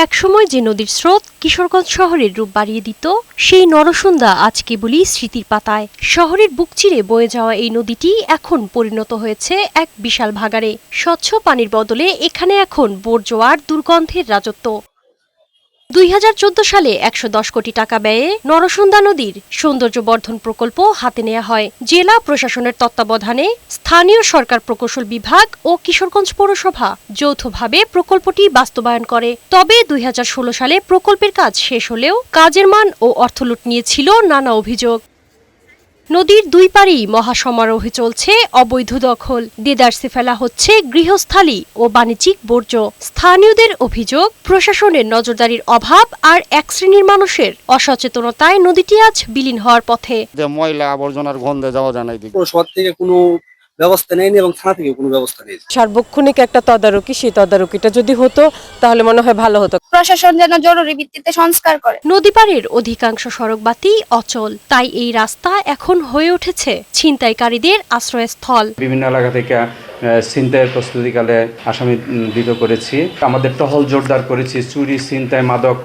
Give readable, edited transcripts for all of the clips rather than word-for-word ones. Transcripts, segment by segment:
একসময় যে নদীর স্রোত কিশোরগঞ্জ শহরের রূপ বাড়িয়ে দিত, সেই নরসুন্দা আজ কেবলই স্মৃতির পাতায়। শহরের বুক চিরে বয়ে যাওয়া এই নদীটি এখন পরিণত হয়েছে এক বিশাল ভাগাড়ে। স্বচ্ছ পানির বদলে এখানে এখন বর্জ্য আর দুর্গন্ধের রাজত্ব। 2014 সালে 110 কোটি টাকা ব্যয়ে নরসুন্দা নদীর সৌন্দর্যবর্ধন প্রকল্প হাতে নেওয়া হয়। জেলা প্রশাসনের তত্ত্বাবধানে স্থানীয় সরকার প্রকৌশল বিভাগ ও কিশোরগঞ্জ পৌরসভা যৌথভাবে প্রকল্পটি বাস্তবায়ন করে। তবে 2016 সালে প্রকল্পের কাজ শেষ হলেও কাজের মান ও অর্থলুট নিয়ে ছিল নানা অভিযোগ। নদীর দুই পারেই মহাসমারোহে চলছে অবৈধ দখল, দেদারসে ফেলা হচ্ছে গৃহস্থালী ও বাণিজ্যিক বর্জ্য। স্থানীয়দের অভিযোগ, প্রশাসনের নজরদারির অভাব আর এক শ্রেণীর মানুষের অসচেতনতায় নদীটি আজ বিলীন হওয়ার পথে। ময়লা আবর্জনার গন্ধে যাওয়া যায় না। শহর থেকে কোনো ব্যবস্থা নেয়নি এবং থানা থেকে কোনো ব্যবস্থা নেই। সার্বক্ষণিক একটা তদারকি, সেই তদারকিটা যদি হতো তাহলে মনে হয় ভালো হতো। প্রশাসন যেন জরুরি ভিত্তিতে সংস্কার করে। নদীপাড়ের অধিকাংশ সড়কবাতি অচল, তাই এই রাস্তা এখন হয়ে উঠেছে ছিনতাইকারীদের আশ্রয়স্থল। বিভিন্ন এলাকা থেকে ছিনতাইয়ের প্রস্তুতিকালে আসামি দৃঢ় করেছি। আমাদের টহল জোরদার করেছি চুরি, ছিনতাই, মাদক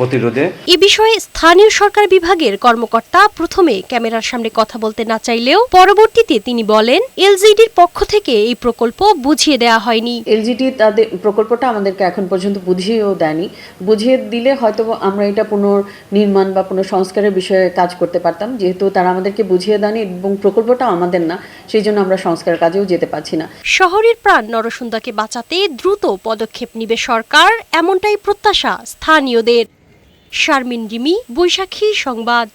প্রতিরোধে। এ বিষয়ে স্থানীয় সরকার বিভাগের কর্মকর্তা প্রথমে ক্যামেরার সামনে কথা বলতে না চাইলেও পরবর্তীতে তিনি বলেন, এলজিডির পক্ষ থেকে এই প্রকল্প বুঝিয়ে দেওয়া হয়নি। এলজিডি তাদের প্রকল্পটা আমাদেরকে এখন পর্যন্ত বুঝিয়েও দেয়নি। বুঝিয়ে দিলে হয়তো আমরা এটা পুনর্নির্মাণ বা পুনঃসংস্কারের বিষয়ে কাজ করতে পারতাম। যেহেতু তারা আমাদেরকে বুঝিয়ে দেয়নি এবং প্রকল্পটা আমাদের না, সেই জন্য আমরা সংস্কার কাজেও যেতে পারছি না। শহরের প্রাণ নরসুন্দাকে বাঁচাতে দ্রুত পদক্ষেপ নিবে সরকার, এমনটাই প্রত্যাশা স্থানীয়দের। শারমিন রিমি, বৈশাখী সংবাদ।